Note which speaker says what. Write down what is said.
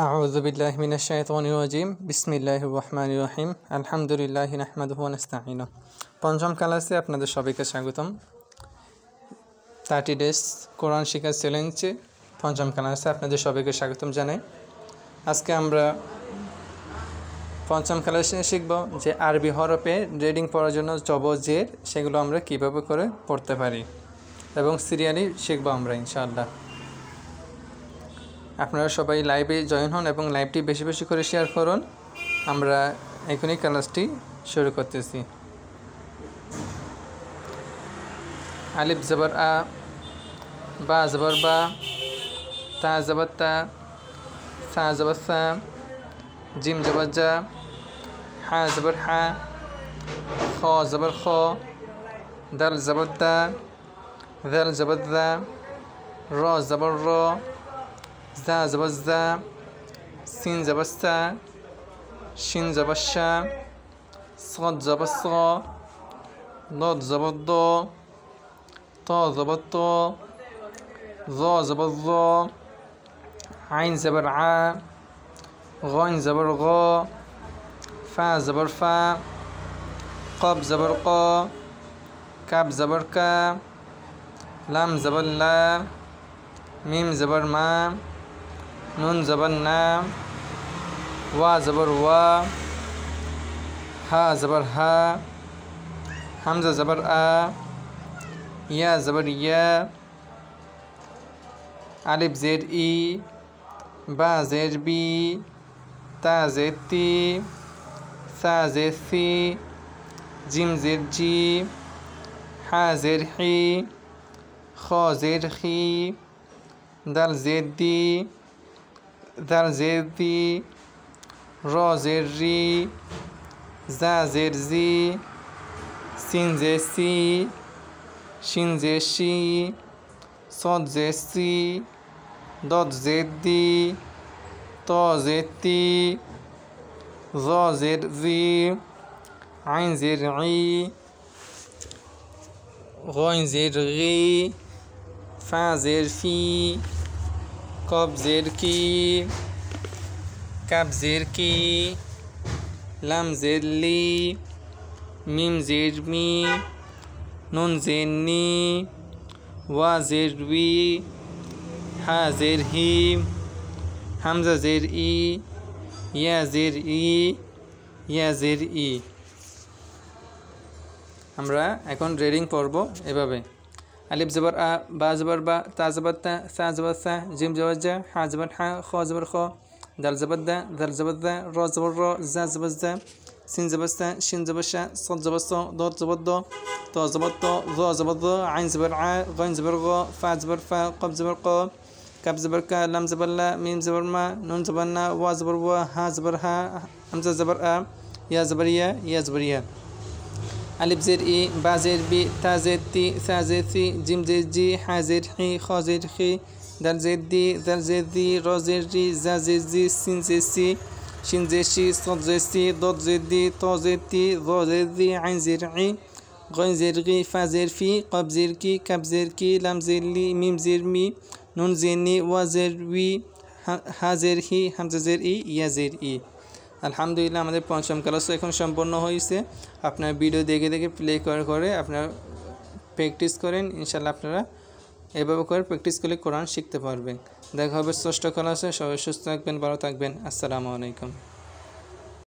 Speaker 1: أعوذ بالله من الشيطان الرجيم بسم الله الرحمن الرحيم الحمد لله نحمده ونستعينه পঞ্চম ক্লাসে আপনাদের সবাইকে স্বাগতম 30 ডেজ কোরআন শিক্ষা চ্যালেঞ্জে পঞ্চম ক্লাসে আপনাদের সবাইকে স্বাগতম জানাই। আজকে আমরা পঞ্চম ক্লাসে শিখব যে আরবি হরফে রিডিং পড়ার জন্য জবজের সেগুলো আমরা কিভাবে করে পড়তে পারি এবং সিরিয়ালি শিখব আমরা ইনশাআল্লাহ। আপনারা সবাই লাইভে জয়েন হন এবং লাইভটি বেশি বেশি করে শেয়ার করুন। আমরা এখনই ক্লাসটি শুরু করতেছি। আলিফ জবর আ, বা জবর বা, তা জবর তা, সা জবর সা, জিম জবর জা, হা জবর হা, খ জবর খ, দাল জবর দা, দাল জবর দা, র জবর র, زا زبر زا، سين زبر سا، شين زبر شا، صاد زبر صا، ضاد زبر ضا، طا زبر طا، ظا زبر ظا، عين زبر عا، غين زبر غا، فا زبر فا، قاب زبر قا، كاب زبر كا، لام زبر لا، ميم زبر ما، নুন জবর না, ওয়া জবর ওয়া, হা জবর হা, হামজা জবর আ, ইয়া জবর ইয়া, আলিফ জের ই, বা জের বি, তা জের তি, সা জের সি, জিম জের জি, হা জের হি, খ জের খি, দাল জের দি, দাল জের দি, র জের রি, জা জের জি, সিন জের সি, শিন জের শি, সদ জের সি, দদ জের দি, ত জের তি, জ জের জি, আইন জের ই, গইন জের গি, ফা জের ফি, কব জের কি, কাব জের কি, লাম জের লি, মিম জের মি, নুন জের নি, ওয়া জের উই, হা জের হি, হামজা জের ই, ইয়া জের ই, ইয়া জের ই। আমরা এখন রিডিং পড়ব এভাবে। আলিফ জবর আ, বা জবর বা, তা জবর তা, সা জবর সা, জিম জবর জা, হা জবর হা, খ জবর খ, দাল জবর দা, দাল জবর দা, র জবর র, জা জবর জা, সিন জবর সা, শিন জবর শা, সদ জবর স, দদ জবর দ, ত জবর ত, জ জবর দ, আইন জবর আ, গইন জবর গ, ফা জবর ফা, কব জবর ক, কাব জবর কা, লাম জবর লা, মিম জবর মা, নুন জবর না, ওয়া জবর ওয়া, হা জবর হা, হামজা জবর আ, ইয়া জবর ইয়া, ইয়া জবর ইয়া। আলিফ জের ই, বা জের বি, তা জের তি, সা জের সি, জিম জের জি, হা জের হি, খ জের খি, দাল জের দি, দাল জের দি, র জের রি, জা জের জি, সিন জের সি, শিন জের শি, সদ জের সি, দদ জের দি, ত জের তি, র জের দি, আইন জের ই, গইন জের গি, ফা জের ফি, কব জের কি, কাব জের কি, লাম জের লি, মিম জের মি, নুন জের নি, ওয়া জের উই, হা জের হি, হামজা জের ই, ইয়া জের ই। আলহামদুলিল্লাহ, আমাদের পঞ্চম ক্লাস এখন সম্পন্ন হয়েছে। আপনার ভিডিও দেখে দেখে প্লে করে আপনারা প্র্যাকটিস করেন, ইনশাল্লাহ আপনারা এভাবে করে প্র্যাকটিস করলে কোরআন শিখতে পারবেন। দেখা হবে ষষ্ঠ ক্লাসে। সবাই সুস্থ থাকবেন, ভালো থাকবেন। আসসালামু আলাইকুম।